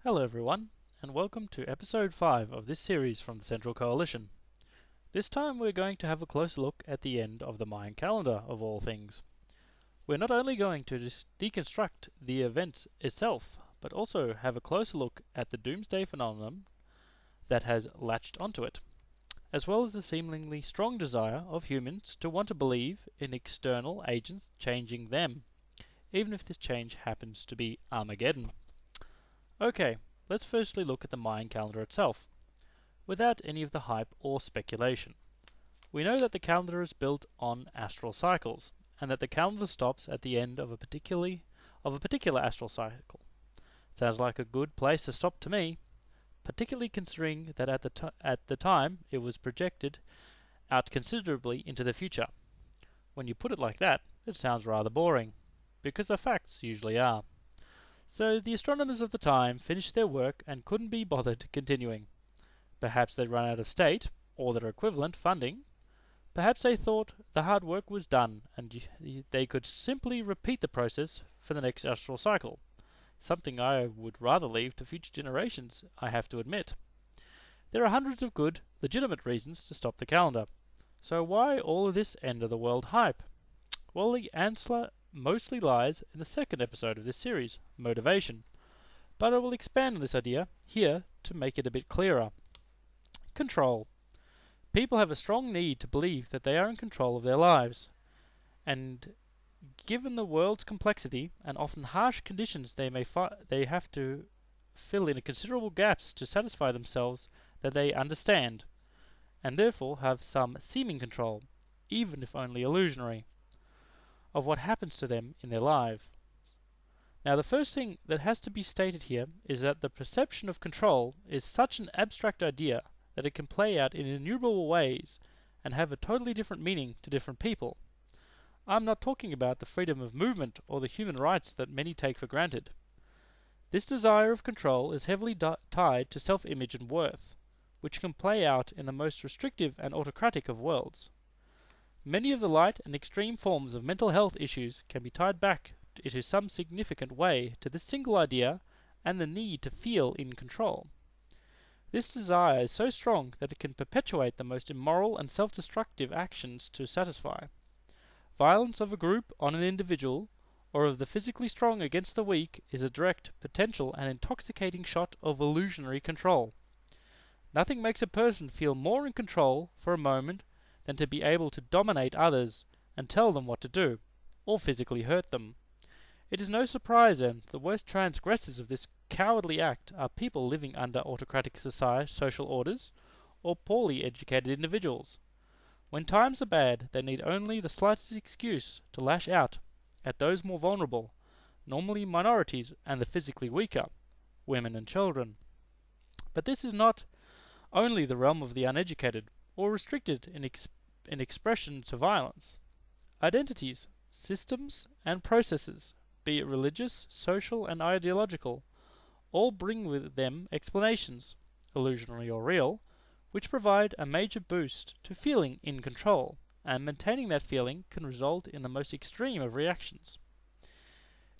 Hello everyone, and welcome to episode 5 of this series from the Central Coalition. This time we're going to have a closer look at the end of the Mayan calendar, of all things. We're not only going to deconstruct the event itself, but also have a closer look at the doomsday phenomenon that has latched onto it, as well as the seemingly strong desire of humans to want to believe in external agents changing them, even if this change happens to be Armageddon. Okay, let's firstly look at the Mayan calendar itself, without any of the hype or speculation. We know that the calendar is built on astral cycles, and that the calendar stops at the end of a particular astral cycle. Sounds like a good place to stop to me, particularly considering that at the time it was projected out considerably into the future. When you put it like that, it sounds rather boring, because the facts usually are. So the astronomers of the time finished their work and couldn't be bothered continuing. Perhaps they'd run out of state, or their equivalent, funding. Perhaps they thought the hard work was done and they could simply repeat the process for the next astral cycle. Something I would rather leave to future generations, I have to admit. There are hundreds of good, legitimate reasons to stop the calendar. So why all of this end-of-the-world hype? Well, the answer mostly lies in the second episode of this series, motivation, but I will expand on this idea here to make it a bit clearer. Control. People have a strong need to believe that they are in control of their lives, and given the world's complexity and often harsh conditions they have to fill in considerable gaps to satisfy themselves that they understand, and therefore have some seeming control, even if only illusionary, of what happens to them in their life. Now, the first thing that has to be stated here is that the perception of control is such an abstract idea that it can play out in innumerable ways and have a totally different meaning to different people. I'm not talking about the freedom of movement or the human rights that many take for granted. This desire of control is heavily tied to self-image and worth, which can play out in the most restrictive and autocratic of worlds. Many of the light and extreme forms of mental health issues can be tied back in some significant way to this single idea and the need to feel in control. This desire is so strong that it can perpetuate the most immoral and self-destructive actions to satisfy. Violence of a group on an individual, or of the physically strong against the weak, is a direct, potential, and intoxicating shot of illusionary control. Nothing makes a person feel more in control for a moment than to be able to dominate others and tell them what to do, or physically hurt them. It is no surprise, then, the worst transgressors of this cowardly act are people living under autocratic social orders, or poorly educated individuals. When times are bad, they need only the slightest excuse to lash out at those more vulnerable, normally minorities and the physically weaker, women and children. But this is not only the realm of the uneducated, or restricted in expression to violence. Identities, systems, and processes, be it religious, social, and ideological, all bring with them explanations, illusionary or real, which provide a major boost to feeling in control, and maintaining that feeling can result in the most extreme of reactions.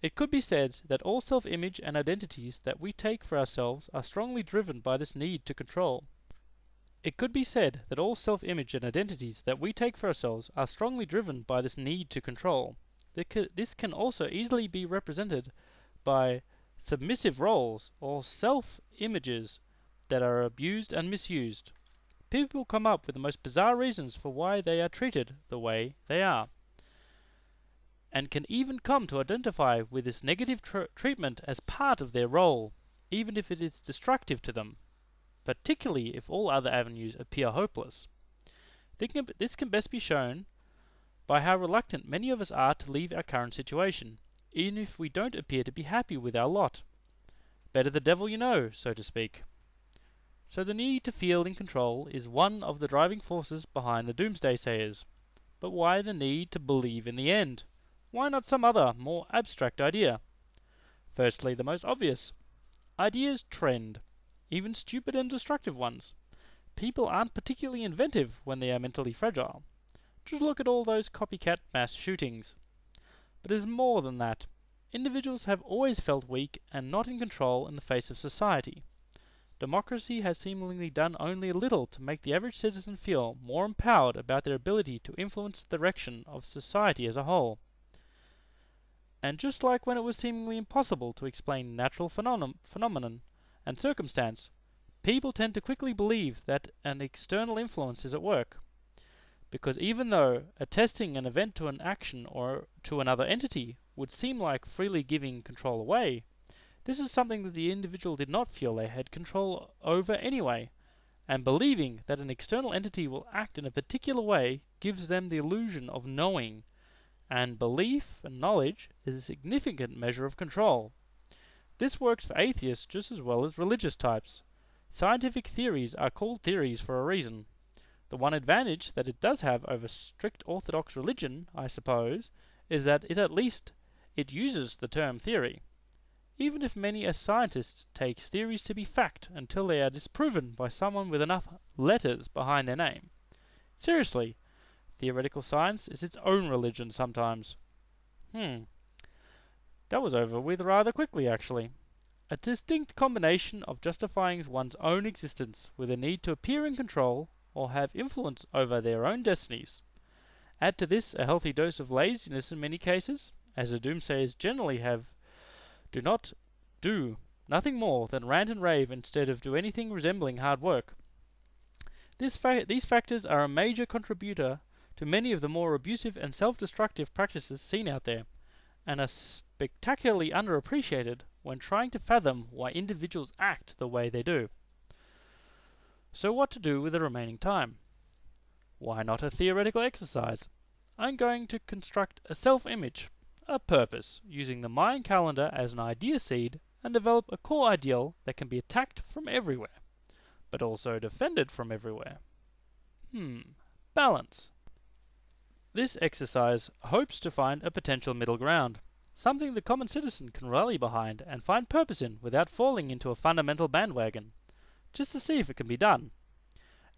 It could be said that all self-image and identities that we take for ourselves are strongly driven by this need to control. It could be said that all self-image and identities that we take for ourselves are strongly driven by this need to control. This can also easily be represented by submissive roles or self-images that are abused and misused. People come up with the most bizarre reasons for why they are treated the way they are, and can even come to identify with this negative treatment as part of their role, even if it is destructive to them, particularly if all other avenues appear hopeless. This can best be shown by how reluctant many of us are to leave our current situation, even if we don't appear to be happy with our lot. Better the devil you know, so to speak. So the need to feel in control is one of the driving forces behind the doomsday sayers. But why the need to believe in the end? Why not some other, more abstract idea? Firstly, the most obvious. Ideas trend, even stupid and destructive ones. People aren't particularly inventive when they are mentally fragile. Just look at all those copycat mass shootings. But it is more than that. individuals have always felt weak and not in control in the face of society. Democracy has seemingly done only a little to make the average citizen feel more empowered about their ability to influence the direction of society as a whole. And just like when it was seemingly impossible to explain natural phenomenon and circumstance, people tend to quickly believe that an external influence is at work. Because even though attesting an event to an action or to another entity would seem like freely giving control away, this is something that the individual did not feel they had control over anyway, and believing that an external entity will act in a particular way gives them the illusion of knowing, and belief and knowledge is a significant measure of control. This works for atheists just as well as religious types. Scientific theories are called theories for a reason. The one advantage that it does have over strict orthodox religion, I suppose, is that it uses the term theory. Even if many a scientist takes theories to be fact until they are disproven by someone with enough letters behind their name. Seriously, theoretical science is its own religion sometimes. That was over with rather quickly, actually. A distinct combination of justifying one's own existence with a need to appear in control or have influence over their own destinies. Add to this a healthy dose of laziness in many cases, as the doomsayers generally do nothing more than rant and rave instead of do anything resembling hard work. These factors are a major contributor to many of the more abusive and self-destructive practices seen out there, and are spectacularly underappreciated when trying to fathom why individuals act the way they do. So what to do with the remaining time? Why not a theoretical exercise? I'm going to construct a self-image, a purpose, using the Mayan calendar as an idea seed and develop a core ideal that can be attacked from everywhere, but also defended from everywhere. Balance. This exercise hopes to find a potential middle ground, something the common citizen can rally behind and find purpose in without falling into a fundamental bandwagon, just to see if it can be done.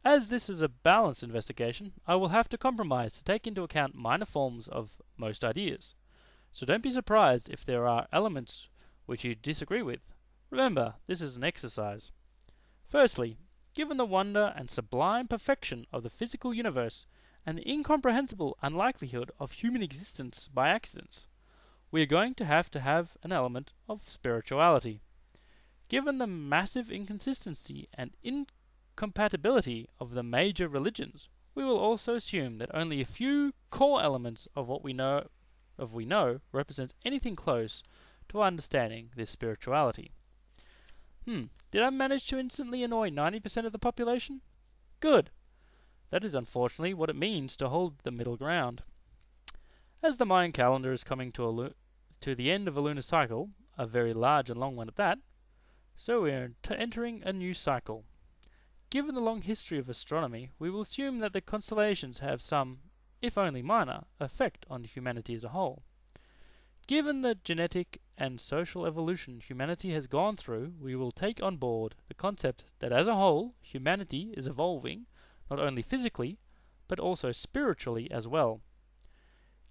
As this is a balanced investigation, I will have to compromise to take into account minor forms of most ideas. So don't be surprised if there are elements which you disagree with. Remember, this is an exercise. Firstly, given the wonder and sublime perfection of the physical universe and the incomprehensible unlikelihood of human existence by accidents, we are going to have an element of spirituality. Given the massive inconsistency and incompatibility of the major religions, we will also assume that only a few core elements of what we know represents anything close to understanding this spirituality. Did I manage to instantly annoy 90% of the population? Good. That is unfortunately what it means to hold the middle ground. As the Mayan calendar is coming to the end of a lunar cycle, a very large and long one at that, so we are entering a new cycle. Given the long history of astronomy, we will assume that the constellations have some, if only minor, effect on humanity as a whole. Given the genetic and social evolution humanity has gone through, we will take on board the concept that as a whole, humanity is evolving, not only physically, but also spiritually as well.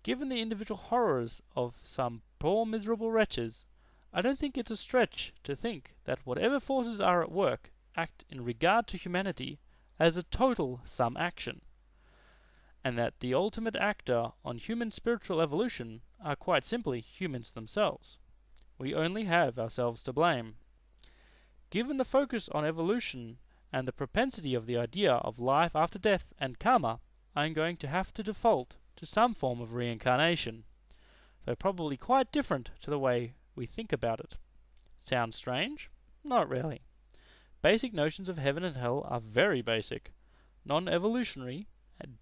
Given the individual horrors of some poor miserable wretches, I don't think it's a stretch to think that whatever forces are at work act in regard to humanity as a total sum action, and that the ultimate actor on human spiritual evolution are quite simply humans themselves. We only have ourselves to blame. Given the focus on evolution and the propensity of the idea of life after death and karma, I am going to have to default to some form of reincarnation, though probably quite different to the way we think about it. Sounds strange? Not really. Basic notions of heaven and hell are very basic, non-evolutionary,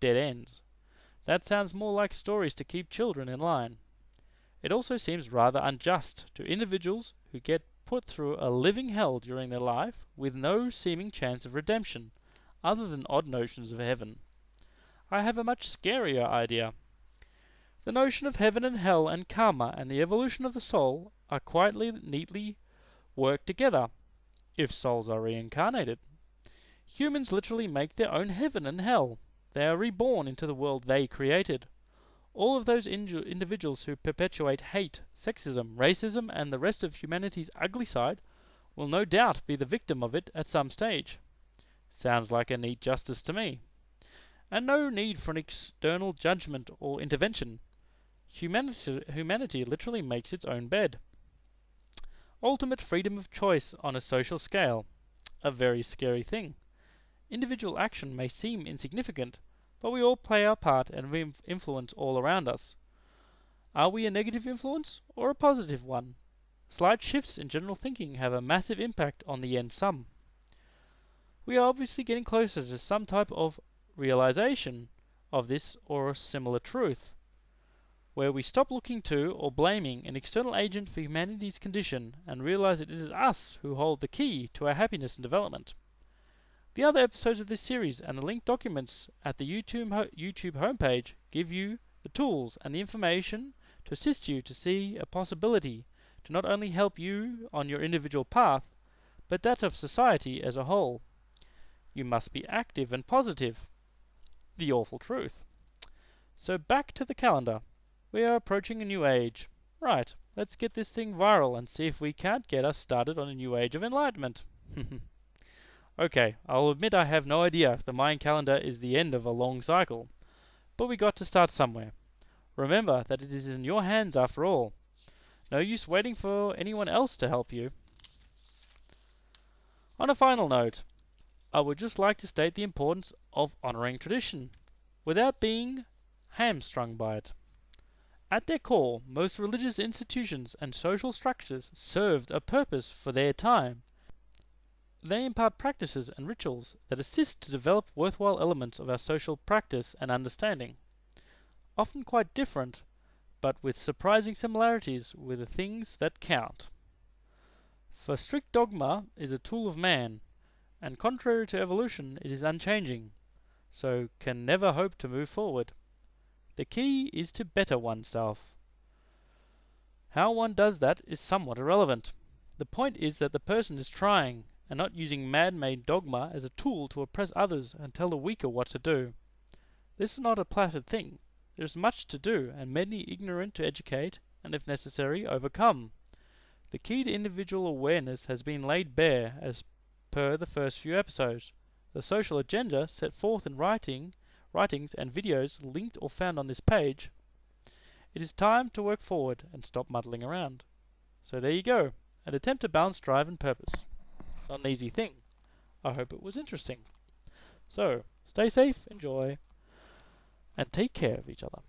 dead ends. That sounds more like stories to keep children in line. It also seems rather unjust to individuals who get put through a living hell during their life with no seeming chance of redemption, other than odd notions of heaven. I have a much scarier idea. The notion of heaven and hell and karma and the evolution of the soul are quite neatly worked together, if souls are reincarnated. Humans literally make their own heaven and hell. They are reborn into the world they created. All of those individuals who perpetuate hate, sexism, racism, and the rest of humanity's ugly side will no doubt be the victim of it at some stage. Sounds like a neat justice to me. And no need for an external judgment or intervention. Humanity literally makes its own bed. Ultimate freedom of choice on a social scale. A very scary thing. Individual action may seem insignificant, but we all play our part and we influence all around us. Are we a negative influence or a positive one? Slight shifts in general thinking have a massive impact on the end sum. We are obviously getting closer to some type of realization of this or a similar truth, where we stop looking to or blaming an external agent for humanity's condition and realize it is us who hold the key to our happiness and development. The other episodes of this series and the linked documents at the YouTube homepage give you the tools and the information to assist you to see a possibility to not only help you on your individual path, but that of society as a whole. You must be active and positive. The awful truth. So back to the calendar. We are approaching a new age. Right, let's get this thing viral and see if we can't get us started on a new age of enlightenment. Okay, I'll admit I have no idea if the Mayan calendar is the end of a long cycle, but we got to start somewhere. Remember that it is in your hands after all. No use waiting for anyone else to help you. On a final note, I would just like to state the importance of honoring tradition, without being hamstrung by it. At their core, most religious institutions and social structures served a purpose for their time. They impart practices and rituals that assist to develop worthwhile elements of our social practice and understanding, often quite different, but with surprising similarities with the things that count. For strict dogma is a tool of man, and contrary to evolution, it is unchanging, so can never hope to move forward. The key is to better oneself. How one does that is somewhat irrelevant. The point is that the person is trying, and not using man-made dogma as a tool to oppress others and tell the weaker what to do. This is not a placid thing. There is much to do, and many ignorant to educate, and if necessary, overcome. The key to individual awareness has been laid bare as per the first few episodes. The social agenda set forth in writings and videos linked or found on this page. It is time to work forward and stop muddling around. So there you go, an attempt to balance drive and purpose. Not an easy thing. I hope it was interesting. So, stay safe, enjoy, and take care of each other.